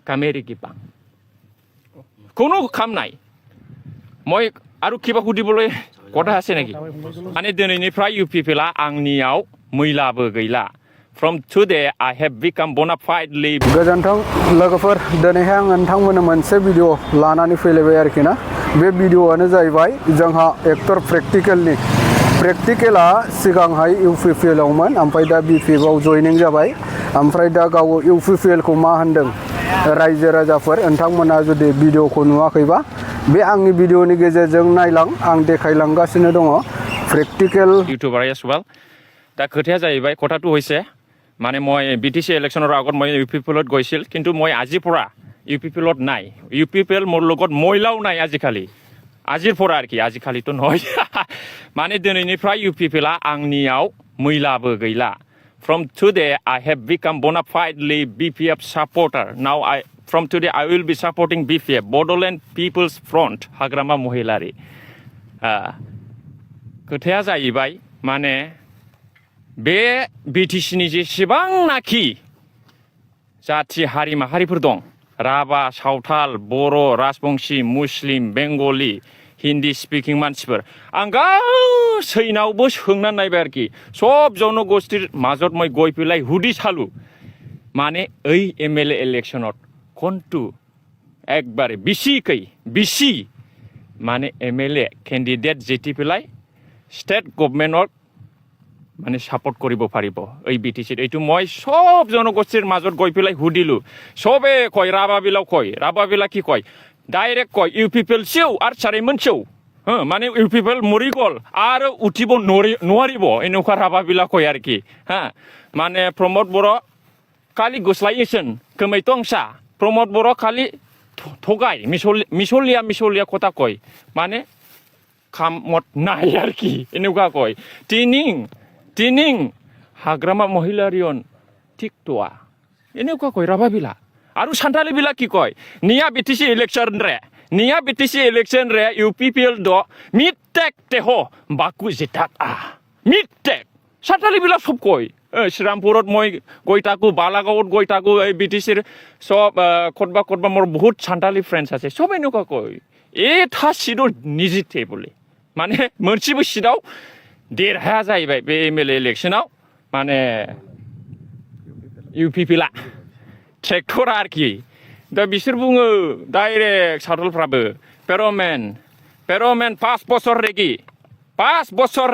কামেৰি কিবা কোনো কাম নাই মই আৰু কিবা সুধিবলৈ কথা আছে নেকি माने दिनैनिफ्राय UPPL आंनियाव मैलाबो गैला From today I have become bona fidely गोजोन्थों लोगोफोर दिनैहाय आं नोंथांमोननो मोनसे भिडिअ लानानै फैलायबाय आरोखि ना बे भिडिअआनो जाहैबाय जोंहा एक्टर प्रेक्टिकेला सिगांहाय UPPL आवमोन ओमफ्राय दा BPF आव जयनिं जाबाय ओमफ्राय दा गाव UPPL खौ मा होनदों रायजो राजाफोर नोंथांमोना जुदि भिडिअखौ नुवाखैबा बे आंनि भिडिअनि गेजेरजों नायलां आं देखायलांगासिनो दङ प्रेक्टिकेल ইউটিউবাৰ as well दा खोथाया जाहैबाय কথাটো হৈছে মানে মই BTC ইলেকশ্যনৰ আগত মই UPPL গৈছিল কিন্তু মই আজিৰ পৰা UPPL নাই UPPL মোৰ লগত মহিলাও নাই আজিকালি আজিৰ পৰা আৰু কি আজিকালিতো নহয় মানে দিনैनिफ्राय UPPL आंनियाव मैलाबो गैला From today I have become bona fidely BPF supporter now From today I will be supporting BPF Bodoland People's Front Hagrama महिलारि खोथाया जाहैबाय माने बे BTCनि जेसेबांनाखि जाथि हारि माहारिफोर दं राभा सावथाल बर' राजबंशी मुस्लिम बेंगलि हिन्दी स्पिकिं मानसिफोर आं गासैनावबो सोंनानै नायबाय आरोखि सब जनगोष्ठीर মাজত মই গৈ পেলাই হুদি চালো মানে এই MLA ইলেকশ্যনত কোনটো একবারে বেছি মানে MLA কেণ্ডিডেট জিতি পেলাই ষ্টেট গভৰ্ণমেণ্টক মানে সাপোৰ্ট কৰিব পাৰিব এই BTC এইটো মই সব জনগোষ্ঠীৰ মাজত গৈ পেলাই হুদিলো সবে কয় ৰাভাবিলা কি কয় ডাইৰেক্ট কয় UPPL সেও আৰ চাৰিমন সেও মানে UPPL মৰি গল আৰু উঠিব নোৱাৰিব এনেকুৱা ৰাভাবিলা কয় আৰু কি মানে প্ৰমোদ বড়ো কালি গুছলাইছেন কমैतंसा प्रमोद बर' खालि थगाय मिसलिया কথা কয় মানে কামত নাই আর কি এনেকুৱা কয় তিনিং হাগ্ৰামা মহিলাৰিয়ন ঠিকটোৱা এনেকুৱা কয় ৰাভাবিলা আৰু সান্তালি বিলা কি কয় নিয়া BTC ইলেকশ্যন ৰে UPPL দ মিটেক তেহ বাকু জিতাক মিটেক সান্তালি বিলা সব কয় শ্ৰীৰামপুৰত মই গৈ থাকোঁ বালাগাঁৱত গৈ থাকোঁ এই BTCৰ সব ক'তবা মোৰ বহুত সান্তালি ফ্ৰেণ্ডছ আছে সব এনেকুৱা কয় এটা চিটৰ নিজিতে বুলি মানে मोनसेबो চিটआव देरहाया जाहैबाय बे MLA इलेक्शनाव माने UPPL ट्रेक्टर आरोखि दा बिसोर बुङो डाइरेक्ट सावथालफ्राबो पेर'मेन 5 বছৰ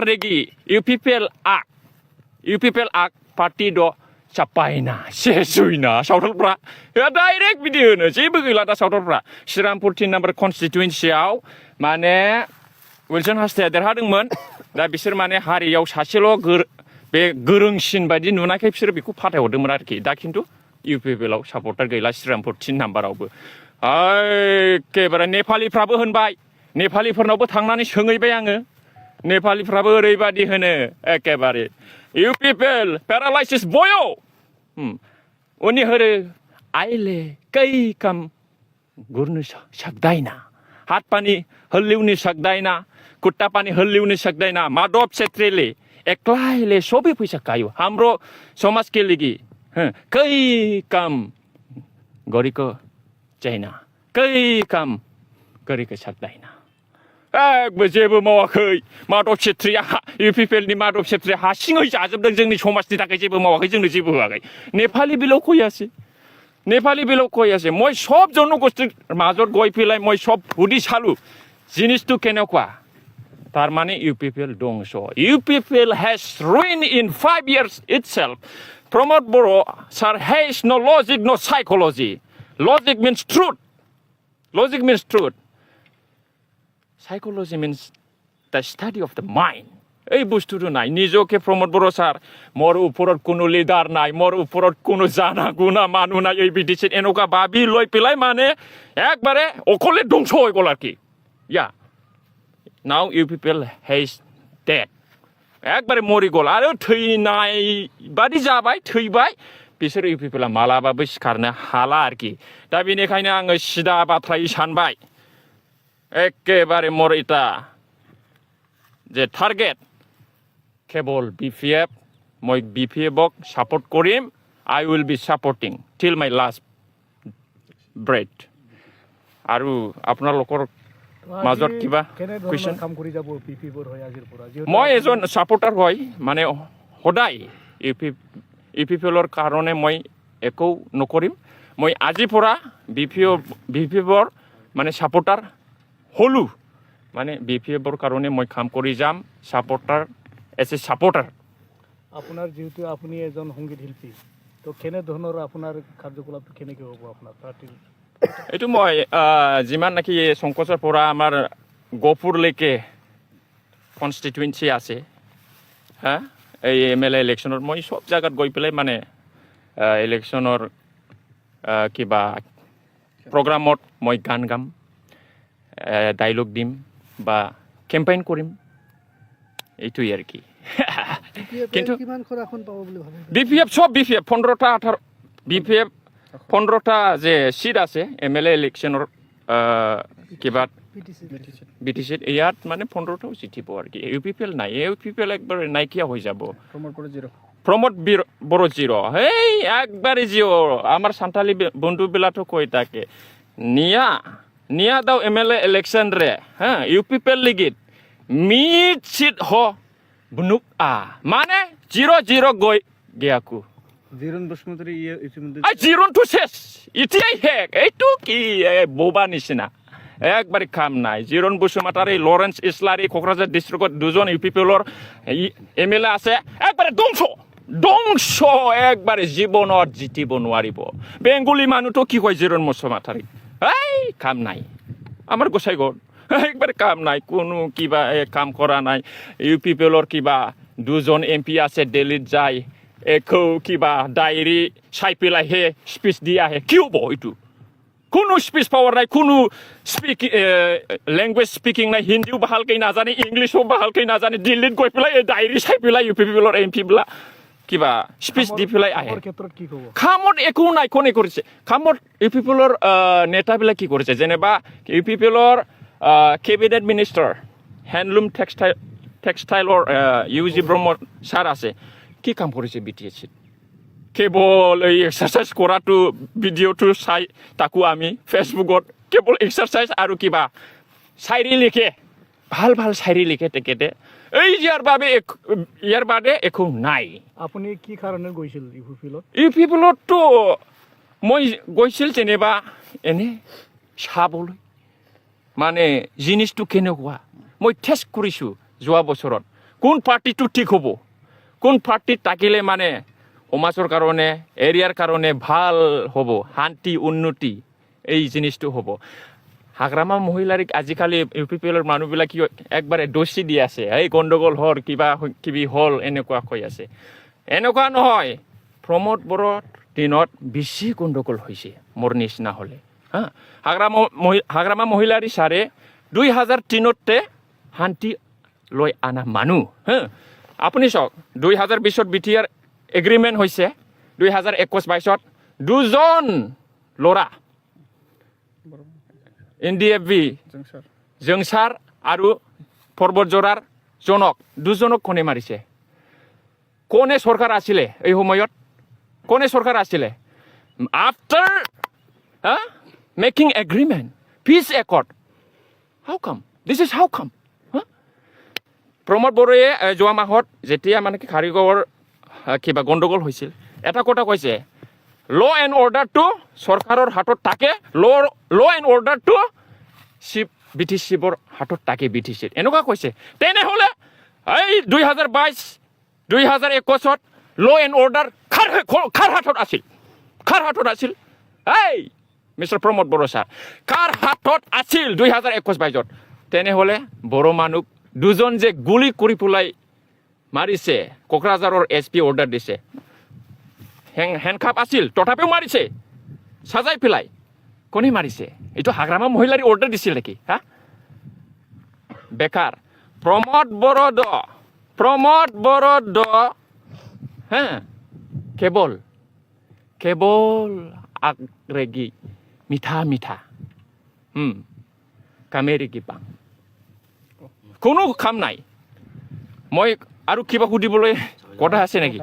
रेगी UPPL पार्टी द चापायना सेसुइना सावथालफ्रा डाइरेक्ट बिदि होनो जेबो गैला दा सावथालफ्रा श्रीरामपुर 3 नाम्बार कन्स्टिटुएन्सियाव माने विल्सन हासथाया देरहादोंमोन दा बिसोर माने हारियाव सासेल' बे गोरोंसिन बायदि नुनायखाय बिसोर बेखौ फाथायहरदोंमोन आरोखि दा खिन्थु UPPL आव सापर्टार गैला श्रीरामपुर 3 नाम्बारावबो एखेबारे नेपालिफ्राबो होनबाय नेपालिफोरनावबो थांनानै सोंहैबाय आङो नेपालिफ्राबो ओरैबादि होनो एखेबारे UPPL पेरालाइसिस बयो उनी हरे आइले कै काम गुर्नु सक्दैन हात पानी हल्लिउनु सक्दैन खुट्टा पानी हल्लिउनु सक्दैन माधव छेत्रीले एक्लैले सबै पैसा खायो हाम्रो समाजको लागि कै काम गरेको छैन कै काम गरेको सक्दैन जेबो मावाखै माधव छेत्रीया UPPL नि माधव छेत्रीया हारसिङै जाजोबदों जोंनि समाजनि थाखाय जेबो मावाखै जोंनो जेबो होआखै नेपाली बेलाव কৈয়াছে মই সব জনগোষ্ঠীৰ মাজত গৈ পেলাই মই সব হুদি চালো জিনিসটো কেনেকুৱা তাৰ মানে UPPL ধ্বংস UPPL has ruined in 5 years itself Pramod Boro sir has no logic no psychology logic means truth psychology means the study of the mind এই বস্তুটো নাই নিজকে প্রমোদ বড়ো স্যার মোর উপৰত কোনো লিডাৰ নাই মোৰ উপৰত কোনো জানা গুণা মানুহ নাই এই BTC এনেকুৱা ভাবি লৈ পেলাই মানে একবাৰে অকলে ধ্বংস হৈ গ'ল আৰ কি now UPPL has dead একবাৰে মৰি গ'ল আৰু থৈনাय बादि जाबाय थैबाय बिसोर UPPL मालाबाबो सिखारनो हाला আর কি दा बेनिखायनो आङो सिदा बाथ्रायै सानबाय एखेबारे मोर इटा जे टार्गेट केवल BPF মই BPF ক সাপোর্ট কৰিম I will be supporting till my last breath. আৰু আপোনালোকৰ মাজত কিবা কুৱেশ্যন? মই এজন ছাপোৰ্টাৰ হয়, মানে সদায় ইউ পি পি এলৰ কাৰণে মই একো নকৰিম। মই আজিৰ পৰা বি পি এফৰ মানে ছাপোৰ্টাৰ হ'লোঁ, মানে বি পি এফৰ কাৰণে মই কাম কৰি যাম, ছাপোৰ্টাৰ এজ এ ছাপোৰ্টাৰ। আপোনাৰ যিহেতু আপুনি এজন সংগীত শিল্পী, তো কেনেধৰণৰ আপোনাৰ কাৰ্যকলাপ কেনেকৈ হ'ব আপোনাৰ পাৰ্টিৰ? এইটো মই যিমান নেকি সংকোচৰ পৰা আমাৰ গহপুৰলৈকে কনষ্টিটুৱেঞ্চি আছে, হা, এই MLA ইলেকশ্যনত মই চব জেগাত গৈ পেলাই মানে ইলেকশ্যনৰ কিবা প্ৰগ্ৰামত মই গান গাম, ডাইলগ দিম বা কেম্পেইন কৰিম, এইটোৱেই আৰু কি। কিন্তু বি পি এফ চব, বি পি এফ 15টা 18 বি পি এফ 15টা যে চিট আছে MLA ইলেকশ্যনৰ কিবা বি টি চিত, ইয়াত মানে 15টাও জিতিব আৰু কি। ইউ পি পি এল নাই, ইউ পি পি এল একবাৰ নাইকিয়া হৈ যাব। প্ৰমোদ বড়ো জিৰ', সেই একবাৰে জিৰ'। আমাৰ সান্তালি বন্ধুবিলাকো কৈ থাকে নিয়া দাও MLA ইলেকশ্যন ৰে, হা, ইউ পি পি এল লিগিত মিট চিট হ বুনুক মানে 0-0 গৈ গিয়াকো। জিৰণটো শেষ, এতিয়াই শেষ। এইটো কি বোবা নিচিনা, একবাৰে কাম নাই। জিৰণ বসুমতাৰী, লৰেন্স ইছলাৰী, কোকৰাঝাৰ ডিষ্ট্ৰিক্টত 2জন ইউ পি পি এলৰ MLA আছে, একবাৰে ধ্বংস, একবাৰে জীৱনত জিতিব নোৱাৰিব। বেংগলী মানুহটো কি কয় জিৰণ বসুমতাৰী, এই কাম নাই। আমাৰ গোসাইগাঁৱত একবাৰে কাম নাই, কোনো কিবা কাম কৰা নাই। ইউ পি পি এলৰ কিবা 2জন MP আছে, দিল্লীত যায়, একো কিবা ডায়েৰী চাই পেলাইহে স্পীচ দি আহে। কি হ'ব এইটো? কোনো স্পীচ পাৱাৰ নাই, কোনো লেংগুৱেজ স্পিকিং নাই, হিন্দীও ভালকৈ নাজানে, ইংলিছো ভালকৈ নাজানে। দিল্লীত গৈ পেলাই ডায়েৰী চাই পেলাই ইউ পি পি এলৰ MP বিলাক কিবা স্পীচ দি পেলাই আহে। কামত একো নাই। কোনে কৰিছে কামত? ইউ পি পি এলৰ নেতাবিলাক কি কৰিছে? যেনিবা ইউ পি পি এলৰ কেবিনেট মিনিষ্টাৰ, হেণ্ডলুম টেক্সটাইলৰ UG ব্ৰহ্ম ছাৰ আছে, কি কাম কৰিছে বি টি চিত? কেৱল এই এক্সাৰচাইজ কৰাটো ভিডিঅ'টো চাই তাকো আমি ফেচবুকত কেৱল এক্সাৰচাইজ আৰু কিবা শায়ৰী লিখে, ভাল শায়ৰী লিখে তেখেতে। ইয়াৰ বাদে একো নাই। আপুনি কি কাৰণে গৈছিল ইউ পি পি এলত? ইউ পি পি এলততো মই গৈছিল যেনিবা এনে চাবলৈ, মানে জিনিসটো কেনেকুৱা মই টেষ্ট কৰিছোঁ যোৱা বছৰত। কোন পাৰ্টিটো ঠিক হ'ব, কোন পাৰ্টিত থাকিলে মানে সমাজৰ কাৰণে, এৰিয়াৰ কাৰণে ভাল হ'ব, শান্তি উন্নতি এই জিনিসটো হ'ব। হাগ্ৰামা মহিলাৰীক আজিকালি ইউ পি পি এলৰ মানুহবিলাক কি একবাৰে দোষী দি আছে, এই গণ্ডগোল হ'ল, কিবা কিবি হ'ল, এনেকুৱা কৈ আছে। এনেকুৱা নহয়, প্ৰমোদ বড়োৰ দিনত বেছি গণ্ডগোল হৈছে মোৰ নিচিনা হ'লে, হা। হাগ্ৰামা মহিলাৰী ছাৰে 2003তে শান্তি লৈ আনা মানুহ, হা। আপুনি চাওক, 2020ত BTR এগ্ৰিমেণ্ট হৈছে, 2021-22ত 2জন ল'ৰা NDFB জংচাৰ আৰু পৰ্বতজোৰাৰ জনক 2জনক কোনে মাৰিছে? কোনে চৰকাৰ আছিলে এই সময়ত? কোনে চৰকাৰ আছিলে? After making agreement, peace accord, how come? This is how come? Pramod বড়োৱে যোৱা মাহত যেতিয়া মানে কি কাৰিগাঁৱৰ কিবা গণ্ডগোল হৈছিল, এটা কথা কৈছে, ল এণ্ড অৰ্ডাৰটো চৰকাৰৰ হাতত থাকে, ল এণ্ড অৰ্ডাৰটো BTCৰ হাতত থাকে, BTCৰ, এনেকুৱা কৈছে। তেনেহ'লে এই 2022-2021ত ল এণ্ড অৰ্ডাৰ কাৰ হাতত আছিল? কাৰ হাতত আছিল? এই মিষ্টাৰ প্ৰমোদ বড়ো ছাৰ, কাৰ হাতত আছিল 2021-22ত? তেনেহ'লে বড়ো মানুহ 2জন যে গুলি কৰি পেলাই মাৰিছে, কোকৰাঝাৰৰ SP অৰ্ডাৰ দিছে, হেণ্ডকাপ আছিল, তথাপিও মাৰিছে সাজাই পেলাই। কোনে মাৰিছে? এইটো হাগ্ৰামা মহিলাৰী অৰ্ডাৰ দিছিল নেকি? হা, বেকাৰ। প্ৰমোদ বড়ো হা, কেৱল আগৰেগি মিঠা কামেৰি কিবা, কোনো কাম নাই। মই আৰু কিবা সুধিবলৈ কথা আছে নেকি?